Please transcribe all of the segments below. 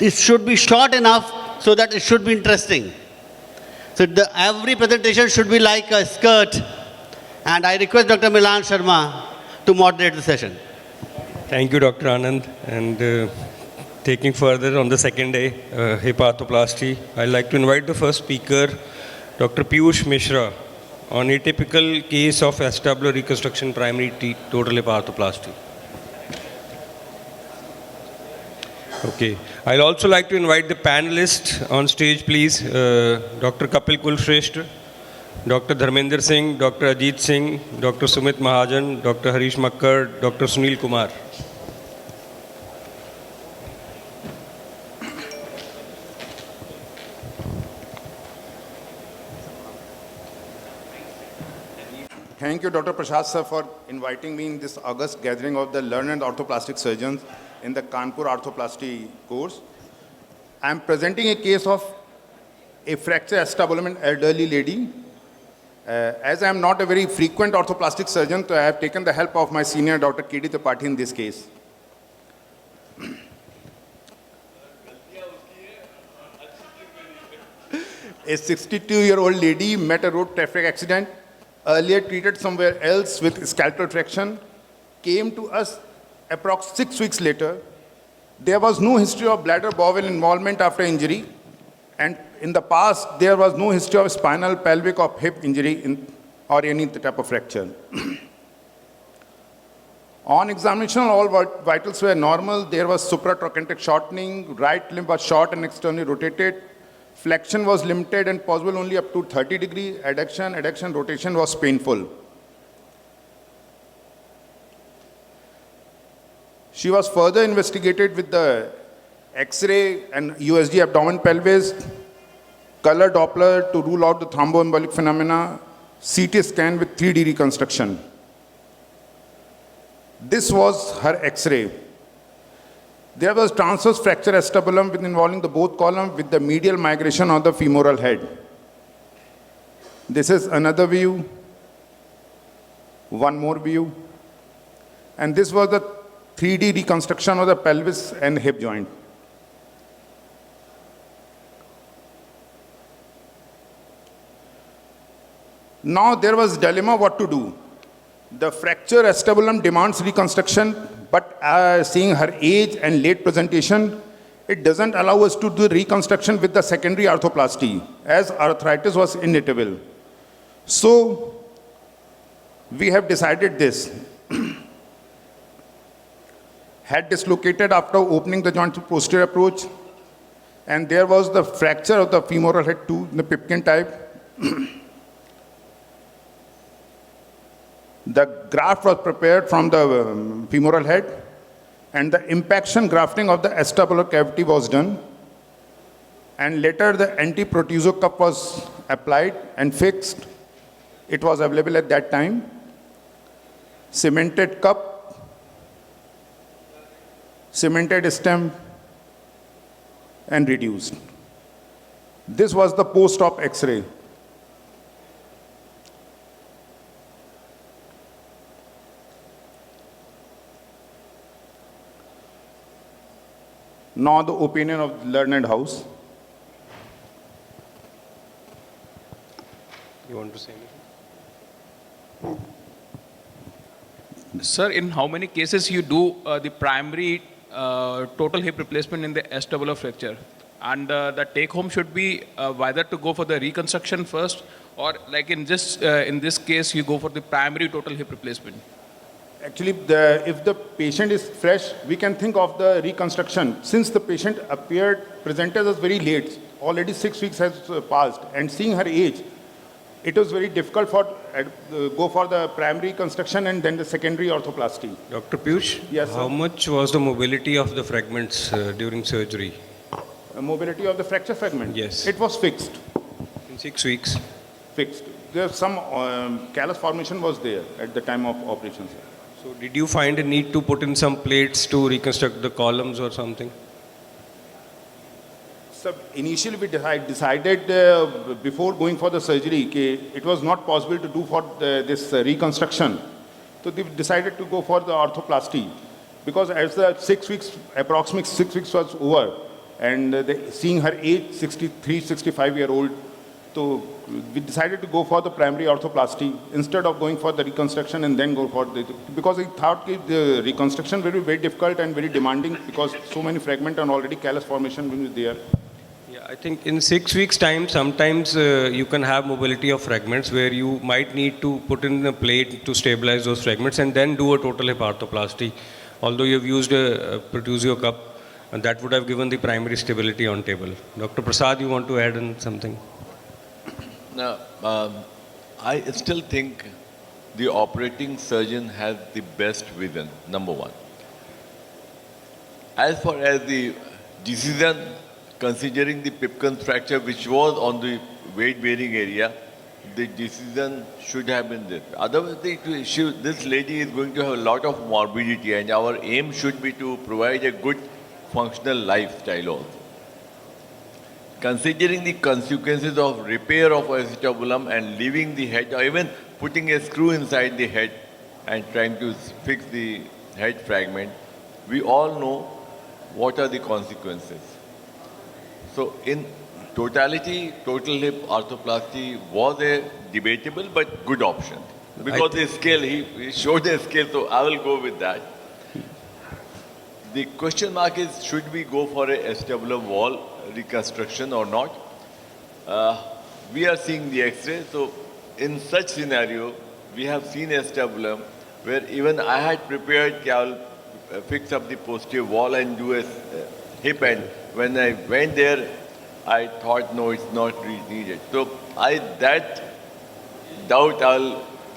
it should be short enough so that it should be interesting. So every presentation should be like a skirt. And I request Dr. Milan Sharma to moderate the session. Thank you, Dr. Anand. And taking further on the second day, hip arthroplasty, I'd like to invite the first speaker, Dr. Piyush Mishra, on a typical case of acetabular reconstruction primary total hip arthroplasty. Okay. I'd also like to invite the panelists on stage, please. Dr. Kapil Kulshrestha, Dr. Dharmender Singh, Dr. Ajit Singh, Dr. Sumit Mahajan, Dr. Harish Makkar, Dr. Sunil Kumar. Thank you, Dr. Prasad sir, for inviting me in this August gathering of the learned orthoplastic surgeons in the Cawnpore Arthroplasty course. I am presenting a case of a fracture acetabulum in elderly lady. As I am not a very frequent orthoplastic surgeon, so I have taken the help of my senior, Dr. K.D. Tripathi, in this case. A 62-year-old lady met a road traffic accident, earlier treated somewhere else with skeletal traction, came to us approx 6 weeks later. There was no history of bladder bowel involvement after injury, and in the past, there was no history of spinal, pelvic, or hip injury or any type of fracture. On examination, all vitals were normal. There was supratrochanteric shortening, right limb was short and externally rotated. Flexion was limited and possible only up to 30 degree. Adduction, rotation was painful. She was further investigated with the X-ray and USG abdomen pelvis, color Doppler to rule out the thromboembolic phenomena, CT scan with 3D reconstruction. This was her X-ray. There was transverse fracture acetabulum with involving the both column with the medial migration of the femoral head. This is another view, one more view, and this was the 3D reconstruction of the pelvis and hip joint. Now there was dilemma what to do. The fracture acetabulum demands reconstruction, but seeing her age and late presentation, it doesn't allow us to do reconstruction with the secondary arthroplasty, as arthritis was inevitable. So we have decided this. Head dislocated after opening the joint to posterior approach, and there was the fracture of the femoral head too, the Pipkin type. The graft was prepared from the femoral head, and the impaction grafting of the acetabular cavity was done. And later the anti-proteso cup was applied and fixed. It was available at that time. Cemented cup, cemented stem, and reduced. This was the post-op X-ray. Now the opinion of the learned house. You want to say anything? Sir, in how many cases you do the primary total hip replacement in the acetabular fracture? And the take home should be whether to go for the reconstruction first, or like in this case, you go for the primary total hip replacement. Actually, if the patient is fresh, we can think of the reconstruction. Since the patient presented us very late, already 6 weeks has passed, and seeing her age, it was very difficult for go for the primary reconstruction and then the secondary orthoplasty. Dr. Piyush, yes, sir. How much was the mobility of the fragments during surgery? Mobility of the fracture fragment? Yes. It was fixed. In 6 weeks? Fixed. There's some callus formation was there at the time of operation, sir. So did you find a need to put in some plates to reconstruct the columns or something? So initially we decided before going for the surgery, it was not possible to do for this reconstruction. So they decided to go for the arthroplasty, because as the 6 weeks, approximately 6 weeks was over, and seeing her age, 63, 65-year-old, so we decided to go for the primary orthoplasty instead of going for the reconstruction and then go for the, because we thought that the reconstruction will be very difficult and very demanding because so many fragments and already callus formation will be there. Yeah, I think in 6 weeks' time, sometimes you can have mobility of fragments where you might need to put in a plate to stabilize those fragments and then do a total hip arthroplasty. Although you've used a protusio cup, and that would have given the primary stability on table. Dr. Prasad, you want to add in something? Now, I still think the operating surgeon has the best vision, number one. As far as the decision, considering the Pipkin's fracture, which was on the weight-bearing area, the decision should have been this. Otherwise, this lady is going to have a lot of morbidity, and our aim should be to provide a good functional lifestyle also. Considering the consequences of repair of acetabulum and leaving the head, or even putting a screw inside the head and trying to fix the head fragment, we all know what are the consequences. So in totality, total hip arthroplasty was a debatable but good option. Because the scale, he showed the scale, so I will go with that. The question mark is, should we go for a acetabulum wall reconstruction or not? We are seeing the X-ray, so in such scenario, we have seen acetabulum where even I had prepared, I will fix up the posterior wall and do a hip, and when I went there, I thought, no, it's not needed. So that doubt,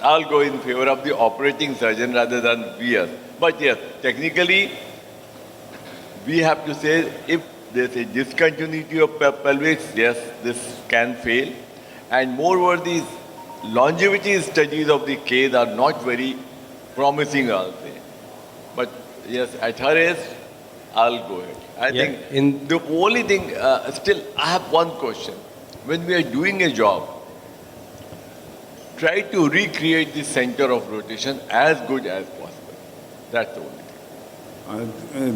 I'll go in favor of the operating surgeon rather than VS. But yes, technically, we have to say if there's a discontinuity of pelvis, yes, this can fail. And moreover, these longevity studies of the case are not very promising, I'll say. But yes, at her age, I'll go ahead. I think the only thing, still, I have one question. When we are doing a job, try to recreate the center of rotation as good as possible. That's the only thing.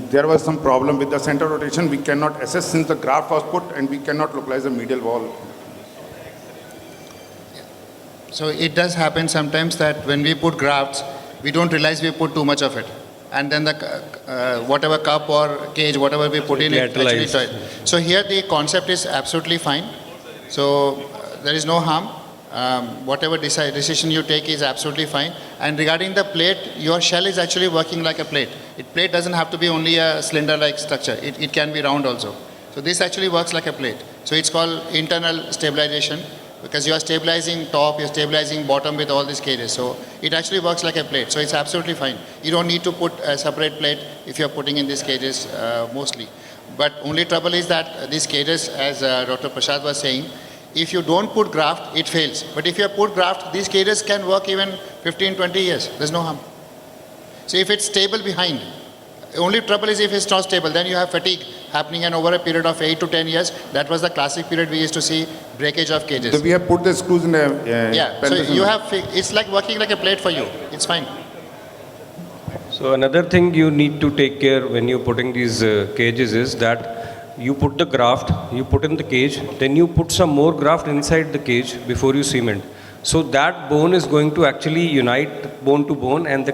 There was some problem with the center rotation. We cannot assess since the graft was put and we cannot localize the medial wall. So it does happen sometimes that when we put grafts, we don't realize we put too much of it. And then the whatever cup or cage, whatever we put in it, actually tight. So here the concept is absolutely fine. So there is no harm. Whatever decision you take is absolutely fine. And regarding the plate, your shell is actually working like a plate. Plate doesn't have to be only a cylinder-like structure. It can be round also. So this actually works like a plate. So it's called internal stabilization because you are stabilizing top, you're stabilizing bottom with all these cages. So it actually works like a plate. So it's absolutely fine. You don't need to put a separate plate if you're putting in these cages mostly. But only trouble is that these cages, as Dr. Prasad was saying, if you don't put graft, it fails. But if you put graft, these cages can work even 15, 20 years. There's no harm. So if it's stable behind, only trouble is if it's not stable, then you have fatigue happening and over a period of 8 to 10 years. That was the classic period we used to see breakage of cages. So we have put the screws in the yeah, so you have, it's like working like a plate for you. It's fine. So another thing you need to take care when you're putting these cages is that you put the graft, you put in the cage, then you put some more graft inside the cage before you cement. So that bone is going to actually unite bone to bone, and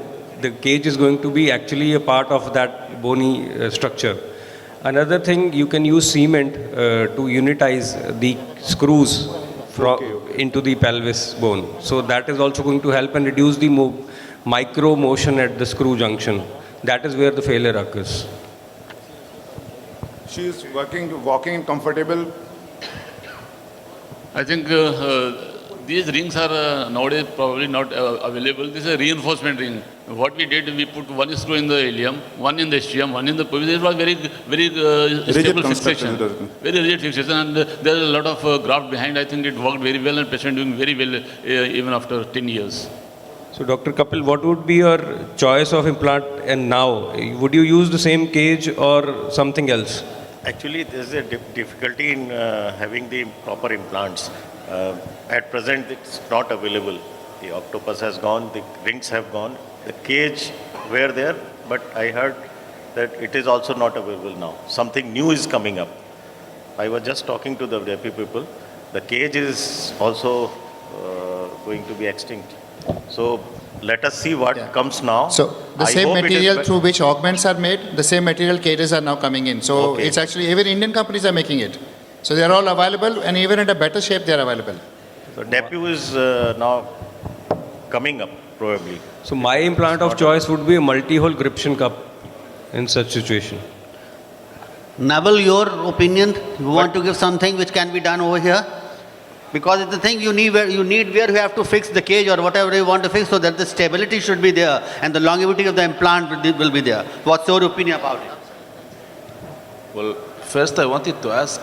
the cage is going to be actually a part of that bony structure. Another thing, you can use cement to unitize the screws into the pelvis bone. So that is also going to help and reduce the micro motion at the screw junction. That is where the failure occurs. She is walking comfortable. I think these rings are nowadays probably not available. This is a reinforcement ring. What we did, we put one screw in the ilium, one in the ischium, one in the pelvis. It was very stable fixation. Very rigid fixation, and there is a lot of graft behind. I think it worked very well, and patient doing very well even after 10 years. So Dr. Kapil, what would be your choice of implant and now? Would you use the same cage or something else? Actually, there is a difficulty in having the proper implants. At present, it's not available. The octopus has gone, the rings have gone, the cage were there, but I heard that it is also not available now. Something new is coming up. I was just talking to the deputy people. The cage is also going to be extinct. So let us see what Yeah. comes now. So the I same hope it is material be- through which augments are made, the same material cages are now coming in. So Okay. it's actually, even Indian companies are making it. So they are all available, and even in a better shape, they are available. So Depu is now coming up, probably. So my implant of choice would be a multi-hole gription cup in such situation. Naval, your opinion? You want to give something which can be done over here? Because it's the thing you need where you have to fix the cage or whatever you want to fix so that the stability should be there and the longevity of the implant will be there. What's your opinion about it? Well, first I wanted to ask,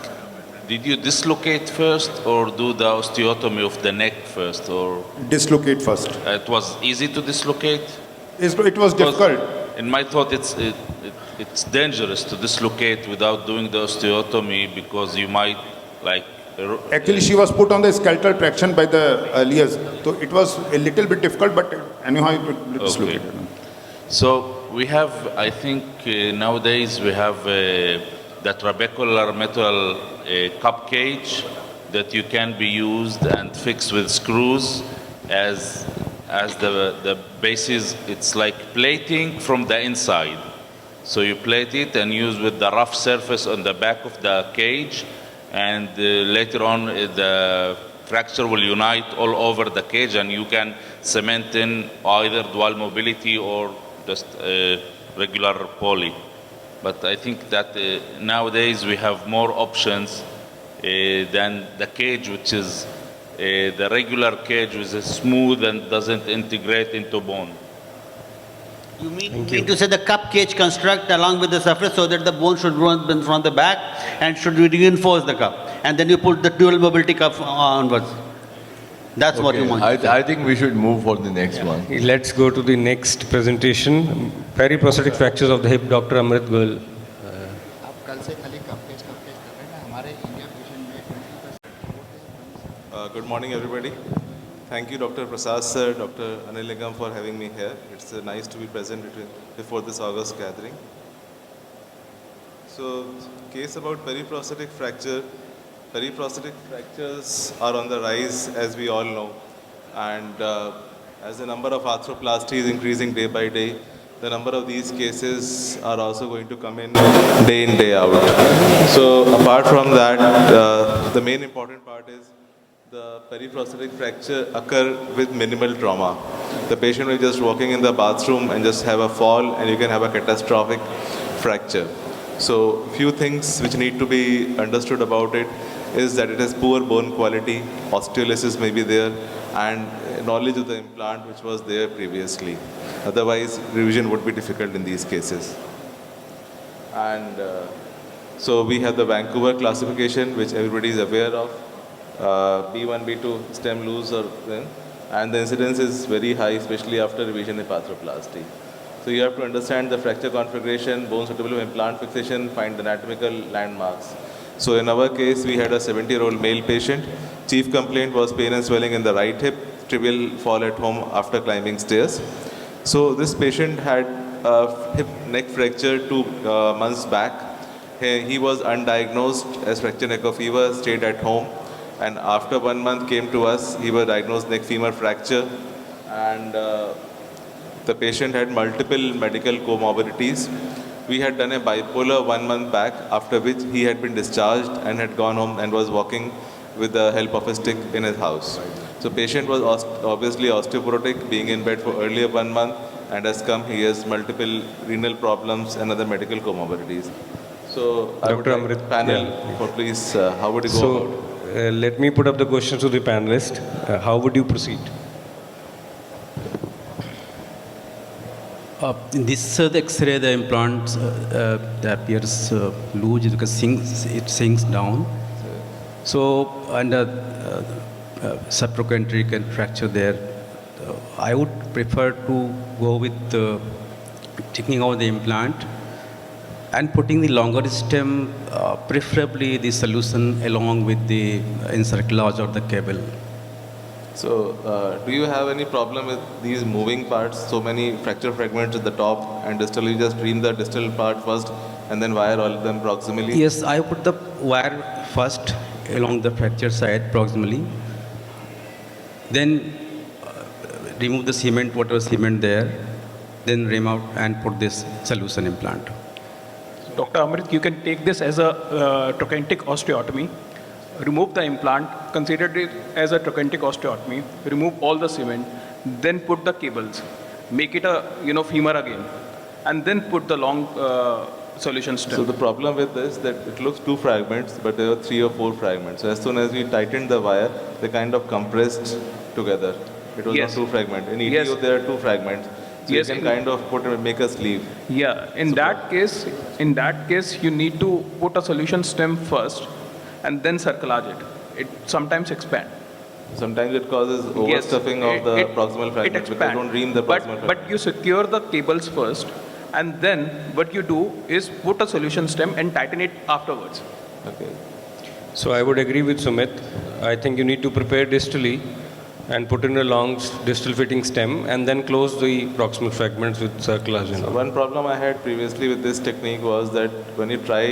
did you dislocate first or do the osteotomy of the neck first? Or Dislocate first. it was easy to dislocate? It was difficult. In my thought, it's dangerous to dislocate without doing the osteotomy because you might like. Actually, she was put on the skeletal traction by the earliest. So it was a little bit difficult, but anyhow, it dislocated. So we have, I think nowadays we have the trabecular metal cup cage that you can be used and fixed with screws as the basis. It's like plating from the inside. So you plate it and use with the rough surface on the back of the cage, and later on the fracture will unite all over the cage and you can cement in either dual mobility or just regular poly. But I think that nowadays we have more options than the cage, which is the regular cage, which is smooth and doesn't integrate into bone. You mean to say the cup cage construct along with the surface so that the bone should run from the back and should reinforce the cup. And then you put the dual mobility cup onwards. That's what you want. I think we should move for the next one. Let's go to the next presentation. Periprosthetic fractures of the hip, Dr. Amrit Goel. Good morning, everybody. Thank you, Dr. Prasad sir, Dr. Anil Nigam, for having me here. It's nice to be present before this August gathering. So, case about periprosthetic fracture. Periprosthetic fractures are on the rise, as we all know. And as the number of arthroplasty is increasing day by day, the number of these cases are also going to come in, day out. So, apart from that, the main important part is the periprosthetic fracture occur with minimal trauma. The patient will just walking in the bathroom and just have a fall and you can have a catastrophic fracture. So few things which need to be understood about it is that it has poor bone quality, osteolysis may be there, and knowledge of the implant which was there previously. Otherwise, revision would be difficult in these cases. And so we have the Vancouver classification, which everybody is aware of. B1, B2, stem loose or thin, and the incidence is very high, especially after revision hip arthroplasty. So you have to understand the fracture configuration, bone suitable implant fixation, find anatomical landmarks. So in our case, we had a 70-year-old male patient. Chief complaint was pain and swelling in the right hip, trivial fall at home after climbing stairs. So this patient had a hip neck fracture 2 months back. He was undiagnosed as fracture neck of fever, stayed at home. And after 1 month came to us, he was diagnosed neck femur fracture, and the patient had multiple medical comorbidities. We had done a bipolar 1 month back, after which he had been discharged and had gone home and was walking with the help of a stick in his house. So patient was obviously osteoporotic, being in bed for earlier 1 month, and has come, he has multiple renal problems and other medical comorbidities. So I would like the panel for please, how would you go about it? Let me put up the questions to the panelist. How would you proceed? In this the X-ray, the implant appears loose because it sinks down. So, and subtrochanteric and fracture there. I would prefer to go with taking out the implant and putting the longer stem, preferably the solution along with the encirclage or the cable. So, do you have any problem with these moving parts? So many fracture fragments at the top and distal, you just trim the distal part first and then wire all of them proximally? Yes, I put the wire first along the fracture side proximally. Then remove the cement, whatever cement there. Then rim out and put this solution implant. Dr. Amrit, you can take this as a trochanteric osteotomy. Remove the implant, consider it as a trochanteric osteotomy. Remove all the cement, then put the cables. Make it a femur again, and then put the long solution stem. So the problem with this that it looks 2 fragments, but there are 3 or 4 fragments. So as soon as we tightened the wire, they kind of compressed together. It was Yes. not 2 fragments. In ETO, Yes. there are 2 fragments. So Yes, you can in- kind of make a sleeve. Yeah, in that case, you need to put a solution stem first, and then circulage it. It sometimes expand. Sometimes it causes overstuffing of the proximal fragments because they don't ream the proximal fragment. But you secure the cables first, and then what you do is put a solution stem and tighten it afterwards. Okay. So I would agree with Sumit. I think you need to prepare distally and put in a long distal fitting stem and then close the proximal fragments with circulation. So one problem I had previously with this technique was that when you try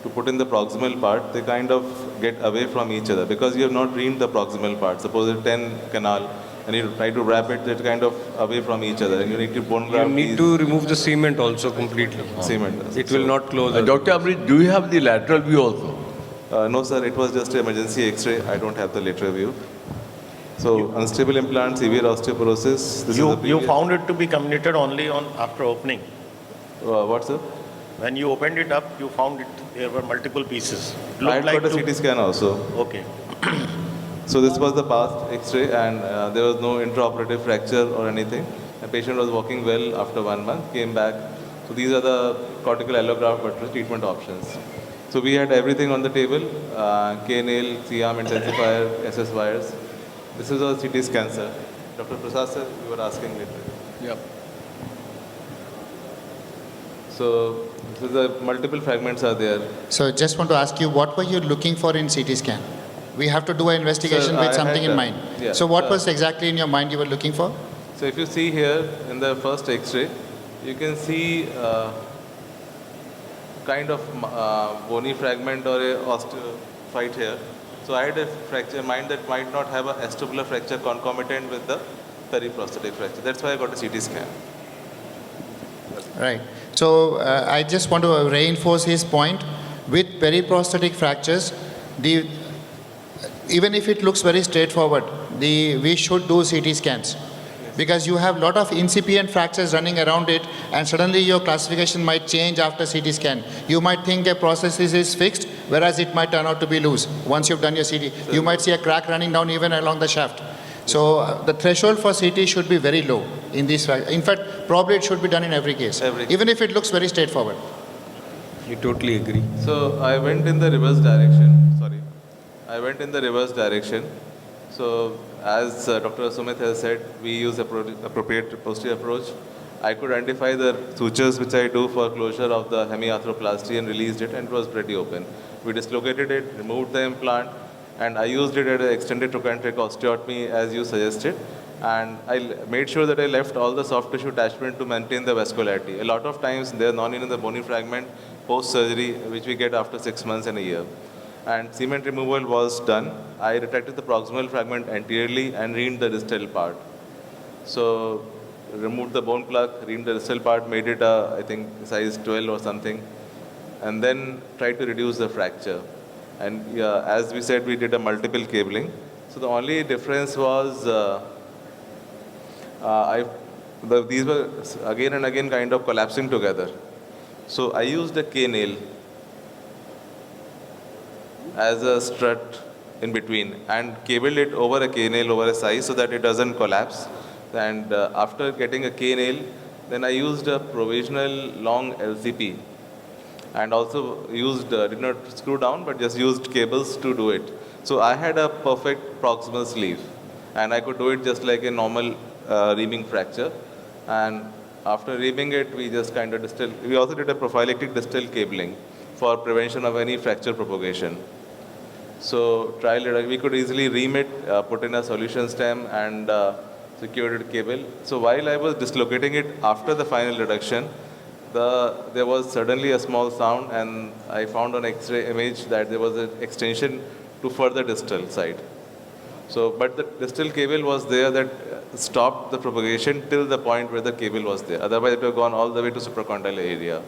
to put in the proximal part, they kind of get away from each other because you have not reamed the proximal part. Suppose it's 10 canal and you try to wrap it, it's kind of away from each other and you need to bone You graft need these to remove the cement also completely. cement. It will not close. Dr. Amrit, do you have the lateral view also? No sir, it was just an emergency x-ray. I don't have the lateral view. So unstable implant, severe osteoporosis. This is the You previous- found it to be comminuted only on after opening. What sir? When you opened it up, you found it, there were multiple pieces. It I looked had like got a two- CT scan also. Okay. So this was the past X-ray, and there was no intraoperative fracture or anything. The patient was walking well after 1 month, came back. So these are the cortical allograft buttress treatment options. So we had everything on the table: K-nail, C-arm intensifier, SS wires. This is a CT scan, sir. Dr. Prasad, sir, you were asking later. Yeah. So this is the multiple fragments are there. So just want to ask you, what were you looking for in CT scan? We have to do an investigation Sir, with I something had, in mind. yeah, So what was exactly in your mind you were looking for? So if you see here in the first X-ray, you can see kind of bony fragment or a osteophyte here. So I had a fracture in mind that might not have a acetabular fracture concomitant with the periprosthetic fracture. That's why I got a CT scan. Right. So I just want to reinforce his point. With periprosthetic fractures, even if it looks very straightforward, we should do CT scans. Because you have a lot of incipient fractures running around it, and suddenly your classification might change after CT scan. You might think a process is fixed, whereas it might turn out to be loose. Once you've done your CT, you might see a crack running down even along the shaft. So the threshold for CT should be very low in these. In fact, probably it should be done in every case, even if it looks very straightforward. You totally agree. So I went in the reverse direction. Sorry. I went in the reverse direction. So as Dr. Sumit has said, we use appropriate posterior approach. I could identify the sutures which I do for closure of the hemiarthroplasty and released it, and it was pretty open. We dislocated it, removed the implant, and I used it at an extended trochanteric osteotomy as you suggested. And I made sure that I left all the soft tissue attachment to maintain the vascularity. A lot of times they are non in the bony fragment post-surgery, which we get after 6 months and a year. And cement removal was done. I retracted the proximal fragment anteriorly and reamed the distal part. So removed the bone plug, reamed the distal part, made it I think size 12 or something, and then tried to reduce the fracture. And as we said, we did a multiple cabling. So the only difference was these were again and again kind of collapsing together. So I used a K-nail as a strut in between and cabled it over a K-nail over a size so that it doesn't collapse. And after getting a K-nail, then I used a provisional long LCP and also used, did not screw down, but just used cables to do it. So I had a perfect proximal sleeve and I could do it just like a normal reaming fracture. And after reaming it, we just kind of we also did a prophylactic distal cabling for prevention of any fracture propagation. So we could easily ream it, put in a solution stem and secured it cable. So while I was dislocating it after the final reduction, there was suddenly a small sound, and I found on X-ray image that there was an extension to further distal side. So, but the distal cable was there that stopped the propagation till the point where the cable was there. Otherwise, it would have gone all the way to supracondyle area.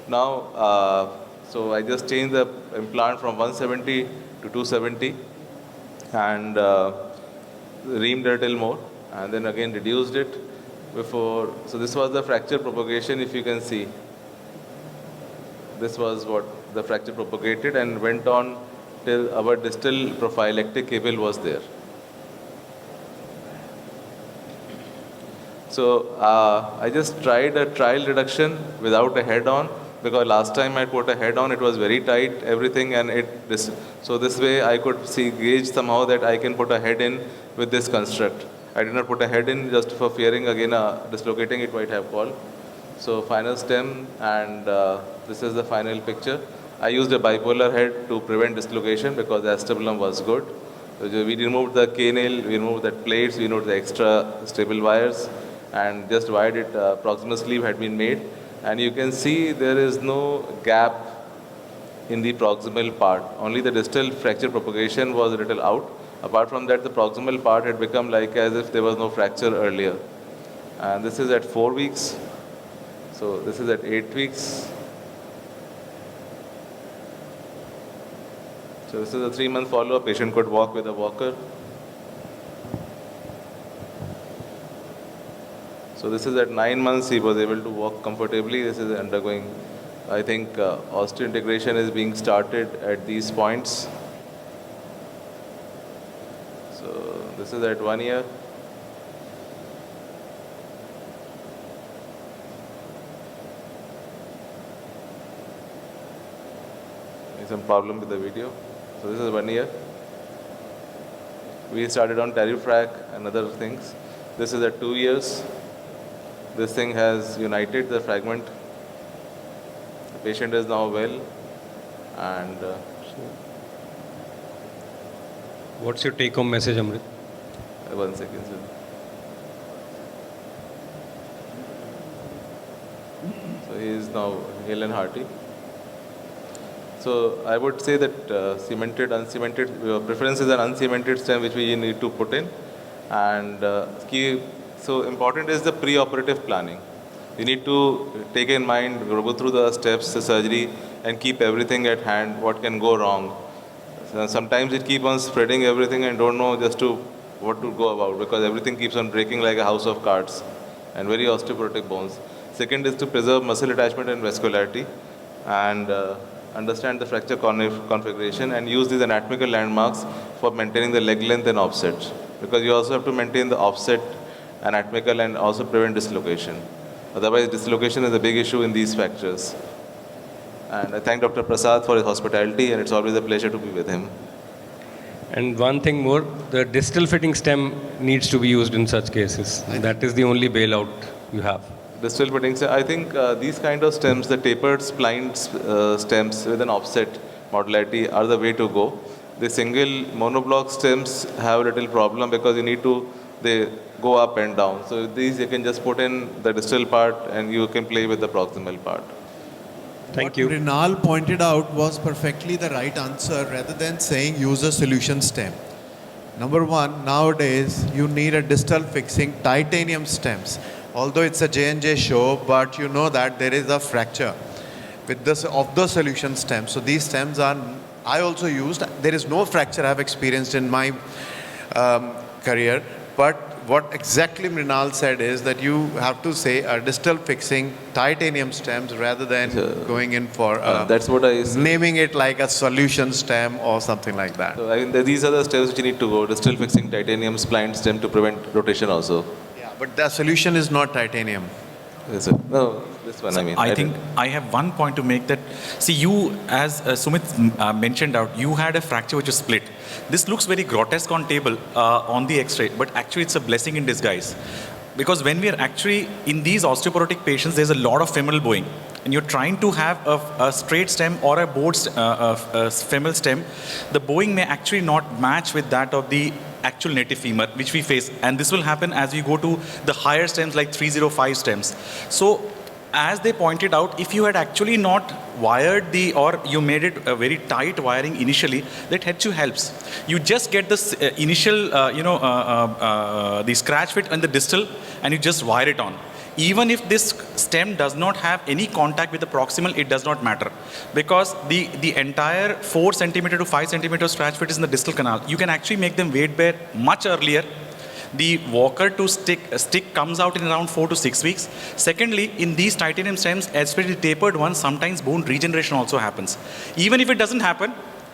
Now, so I just changed the implant from 170 to 270 and reamed a little more, and then again reduced it before. So this was the fracture propagation, if you can see. This was what the fracture propagated and went on till our distal prophylactic cable was there. So I just tried a trial reduction without a head on, because last time I put a head on, it was very tight, everything, and so this way I could gauge somehow that I can put a head in with this construct. I did not put a head in just for fearing again dislocating it might have called. So final stem, and this is the final picture. I used a bipolar head to prevent dislocation because the acetabulum was good. So we removed the K-nail, we removed the plates, we removed the extra stable wires, and just wired it. Proximal sleeve had been made, and you can see there is no gap in the proximal part. Only the distal fracture propagation was a little out. Apart from that, the proximal part had become like as if there was no fracture earlier. And this is at 4 weeks. So this is at 8 weeks. So this is a 3-month follow-up. Patient could walk with a walker. So this is at 9 months. He was able to walk comfortably. This is undergoing, I think, osteointegration is being started at these points. So this is at 1 year. Some problem with the video. So this is 1 year. We started on Tarifrac and other things. This is at 2 years. This thing has united the fragment. The patient is now well. And what's your take-home message, Amrit? 1 second, sir. So he is now hale and hearty. So I would say that cemented, uncemented, preference is an uncemented stem which we need to put in. And so important is the pre-operative planning. You need to take in mind, go through the steps, the surgery, and keep everything at hand, what can go wrong. So sometimes it keeps on spreading everything and don't know just what to go about, because everything keeps on breaking like a house of cards and very osteoporotic bones. Second is to preserve muscle attachment and vascularity, and understand the fracture configuration and use these anatomical landmarks for maintaining the leg length and offset, because you also have to maintain the offset anatomical and also prevent dislocation. Otherwise, dislocation is a big issue in these fractures. And I thank Dr. Prasad for his hospitality, and it's always a pleasure to be with him. And one thing more, the distal fitting stem needs to be used in such cases. That is the only bailout you have. Distal fitting stem, I think these kind of stems, the tapered splined stems with an offset modularity are the way to go. The single monoblock stems have a little problem because they go up and down. So these you can just put in the distal part and you can play with the proximal part. Thank you. What Rinal pointed out was perfectly the right answer, rather than saying use a solution stem. Number one, nowadays you need a distal fixing titanium stems. Although it's a J&J show, but you know that there is a fracture with this of the solution stems. So these stems are, I also used, there is no fracture I've experienced in my career, but what exactly Mrinal said is that you have to say a distal fixing titanium stems rather than going in for that's what I naming it like a solution stem or something like that. So I mean, these are the steps which you need to go. Distal fixing titanium splined stem to prevent rotation also. Yeah, but the solution is not titanium. Yes, sir. No, this one, So I mean. I think I have one point to make that, see, you, as Sumit mentioned out, you had a fracture which was split. This looks very grotesque on table, on the x-ray, but actually it's a blessing in disguise. Because when we are actually, in these osteoporotic patients, there's a lot of femoral bowing. And you're trying to have a straight stem or a bowed femoral stem, the bowing may actually not match with that of the actual native femur, which we face. And this will happen as we go to the higher stems like 305 stems. So as they pointed out, if you had actually not wired or you made it a very tight wiring initially, that actually helps. You just get this initial, the scratch fit and the distal, and you just wire it on. Even if this stem does not have any contact with the proximal, it does not matter. Because the entire 4 centimeter to 5 centimeter scratch fit is in the distal canal. You can actually make them weight bear much earlier. The walker to stick comes out in around 4 to 6 weeks. Secondly, in these titanium stems, especially tapered ones, sometimes bone regeneration also happens. Even if it doesn't happen,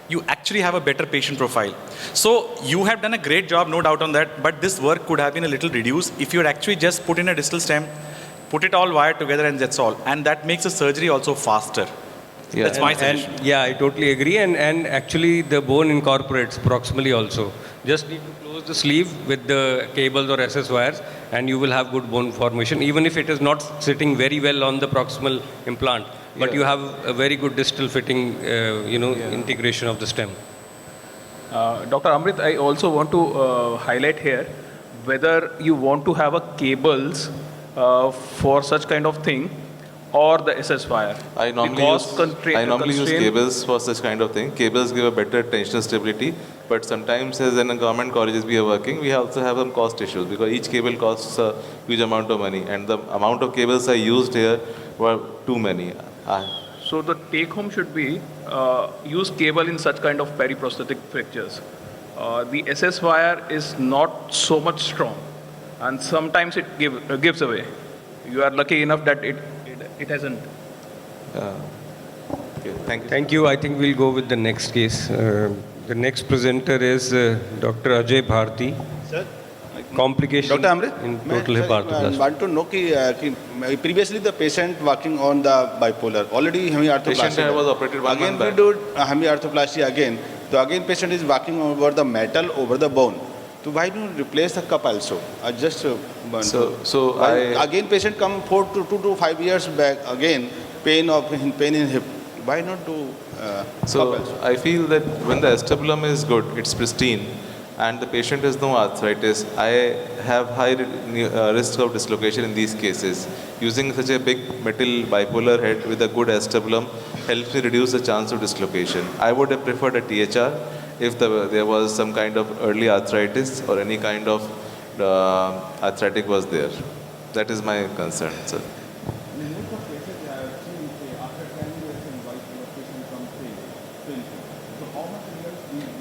you actually have a better patient profile. So you have done a great job, no doubt on that, but this work could have been a little reduced if you had actually just put in a distal stem, put it all wired together, and that's all. And that makes the surgery also faster. Yeah. That's my suggestion. Yeah, I totally agree. And actually the bone incorporates proximally also. Just need to close the sleeve with the cables or SS wires and you will have good bone formation, even if it is not sitting very well on the proximal implant. But you have a very good distal fitting, integration of the stem. Dr. Amrit, I also want to highlight here whether you want to have a cables for such kind of thing or the SS wire. I normally use cables for such kind of thing. Cables give a better tensional stability, but sometimes as in government colleges we are working, we also have some cost issues because each cable costs a huge amount of money and the amount of cables I used here were too many. So the take home should be use cable in such kind of periprosthetic fractures. The SS wire is not so much strong and sometimes it gives away. You are lucky enough that it hasn't. Okay, thank you. Thank you. I think we'll go with the next case. The next presenter is Dr. Ajay Bharti. Sir? Complication Dr. Amrit? in total hip arthroplasty. I want to know कि previously the patient working on the bipolar already hemi arthroplasty. Patient was operated 1 again month back. we do hemi arthroplasty again. So again patient is working over the metal over the bone. So why don't you replace the cup also? Again patient come 2 to 5 years back again pain in hip. Why not do cup also? I feel that when the acetabulum is good, it's pristine, and the patient has no arthritis, I have high risk of dislocation in these cases. Using such a big metal bipolar head with a good acetabulum helps me reduce the chance of dislocation. I would have preferred a THR if there was some kind of early arthritis or any kind of arthritic was there. That is my concern, sir.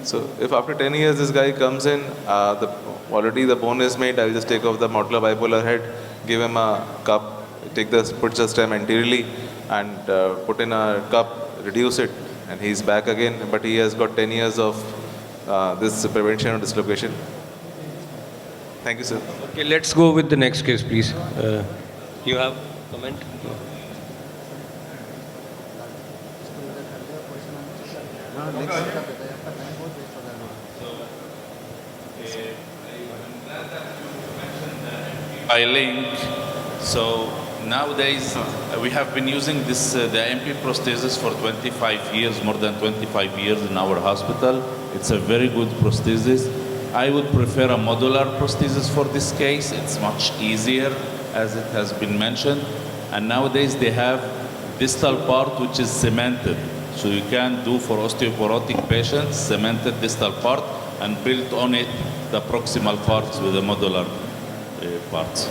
So if after 10 years this guy comes in, already the bone is made, I'll just take off the modular bipolar head, give him a cup, put the stem anteriorly and put in a cup, reduce it, and he's back again, but he has got 10 years of this prevention of dislocation. Thank you, sir. Okay, let's go with the next case, please. You have comment? I link. So nowadays we have been using the MP prosthesis for 25 years, more than 25 years in our hospital. It's a very good prosthesis. I would prefer a modular prosthesis for this case. It's much easier, as it has been mentioned. And nowadays they have distal part which is cemented. So you can do for osteoporotic patients cemented distal part and build on it the proximal parts with the modular parts.